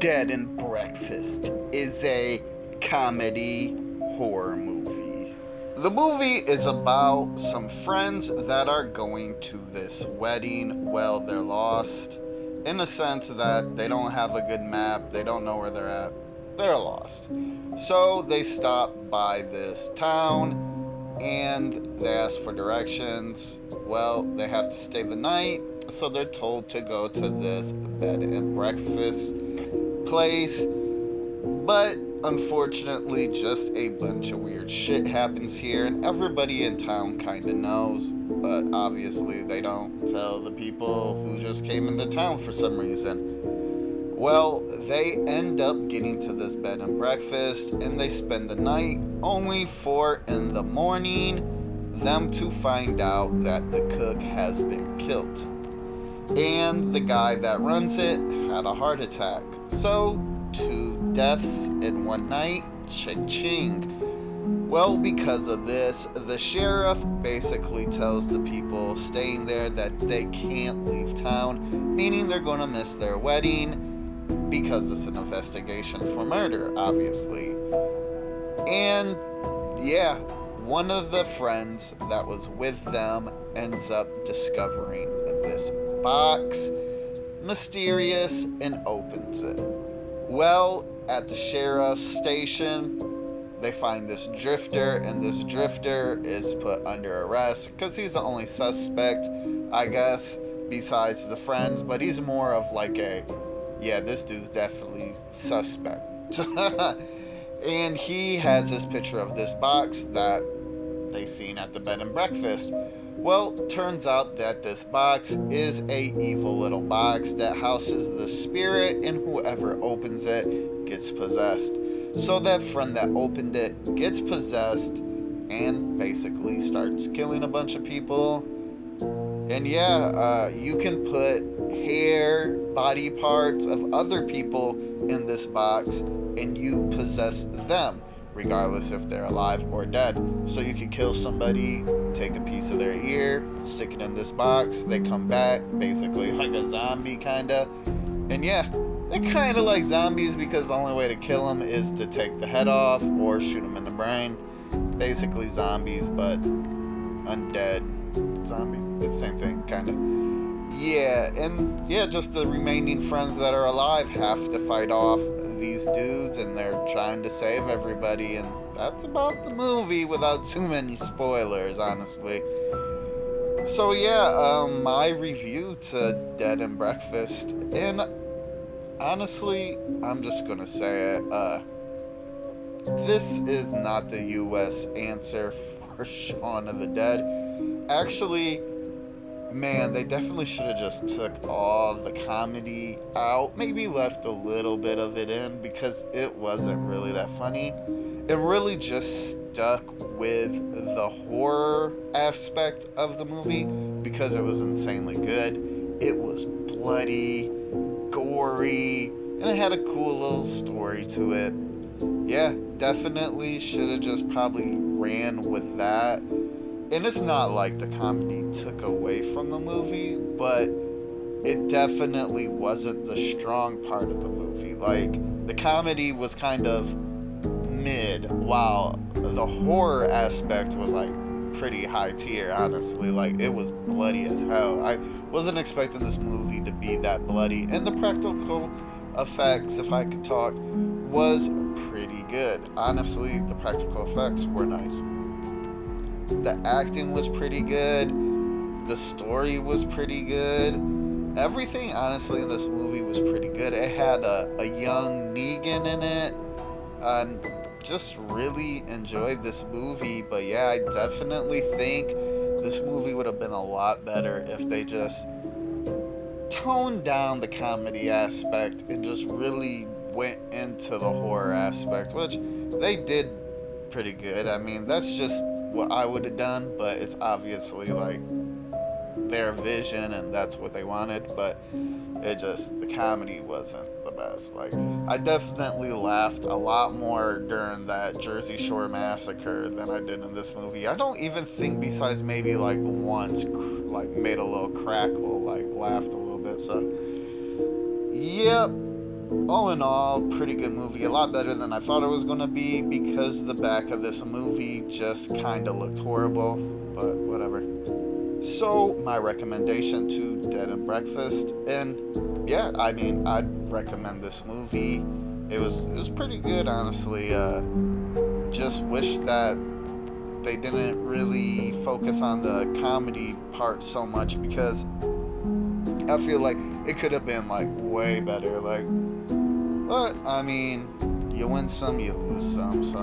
Dead and Breakfast is a comedy horror movie. The movie is about some friends that are going to this wedding. Well, they're lost in the sense that they don't have a good map, they don't know where they're at, they're lost. So they stop by this town and they ask for directions. Well, they have to stay the night, so they're told to go to this bed and breakfast place. But unfortunately, just a bunch of weird shit happens here, and everybody in town kind of knows. But obviously, they don't tell the people who just came into town for some reason. Well, they end up getting to this bed and breakfast, and they spend the night, only for in the morning them to find out that the cook has been killed. And the guy that runs it had a heart attack. So, 2 deaths in one night, cha-ching. Well, because of this, the sheriff basically tells the people staying there that they can't leave town, meaning they're gonna miss their wedding, because it's an investigation for murder, obviously. And yeah, one of the friends that was with them ends up discovering this box, mysterious, and opens it. Well, at the sheriff's station, they find this drifter, and this drifter is put under arrest because he's the only suspect, I guess, besides the friends, but he's more of like yeah, this dude's definitely suspect. And he has this picture of this box that they seen at the bed and breakfast. Well, turns out that this box is a evil little box that houses the spirit, and whoever opens it gets possessed. So that friend that opened it gets possessed and basically starts killing a bunch of people. And yeah, you can put hair, body parts of other people in this box, and you possess them, regardless if they're alive or dead. So you could kill somebody, take a piece of their ear, stick it in this box, they come back, basically like a zombie kinda. And yeah, they're kinda like zombies because the only way to kill them is to take the head off or shoot them in the brain. Basically zombies, but undead zombies, the same thing, kinda. Yeah, and yeah, just the remaining friends that are alive have to fight off these dudes, and they're trying to save everybody, and that's about the movie without too many spoilers, honestly. So yeah, my review to Dead and Breakfast, and honestly, I'm just gonna say it, this is not the US answer for Shaun of the Dead. Actually, man, they definitely should have just took all the comedy out, maybe left a little bit of it in because it wasn't really that funny. It really just stuck with the horror aspect of the movie because it was insanely good. It was bloody, gory, and it had a cool little story to it. Yeah, definitely should have just probably ran with that. And it's not like the comedy took away from the movie, but it definitely wasn't the strong part of the movie. Like, the comedy was kind of mid, while the horror aspect was like pretty high tier, honestly. Like, it was bloody as hell. I wasn't expecting this movie to be that bloody. And the practical effects, if I could talk, was pretty good. Honestly, the practical effects were nice. The acting was pretty good. The story was pretty good. Everything, honestly, in this movie was pretty good. It had a young Negan in it. Just really enjoyed this movie. But yeah, I definitely think this movie would have been a lot better if they just toned down the comedy aspect and just really went into the horror aspect, which they did pretty good. I mean, that's just what I would have done, but it's obviously like their vision and that's what they wanted, but the comedy wasn't the best. Like, I definitely laughed a lot more during that Jersey Shore massacre than I did in this movie. I don't even think, besides maybe like once, like made a little crackle, like laughed a little bit. So, yep, all in all, pretty good movie. A lot better than I thought it was going to be because the back of this movie just kind of looked horrible, but whatever. So, my recommendation to Dead and Breakfast, and yeah, I mean, I'd recommend this movie. It was pretty good, honestly. Just wish that they didn't really focus on the comedy part so much because I feel like it could have been like way better. Like, but I mean, you win some, you lose some. So,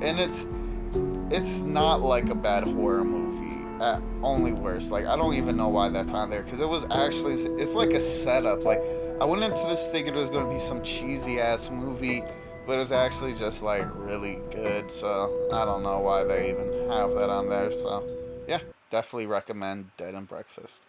and it's not like a bad horror movie. At only worse. Like, I don't even know why that's on there because it was actually it's like a setup. Like, I went into this thinking it was going to be some cheesy ass movie, but it was actually just like really good. So I don't know why they even have that on there. So yeah, definitely recommend Dead and Breakfast.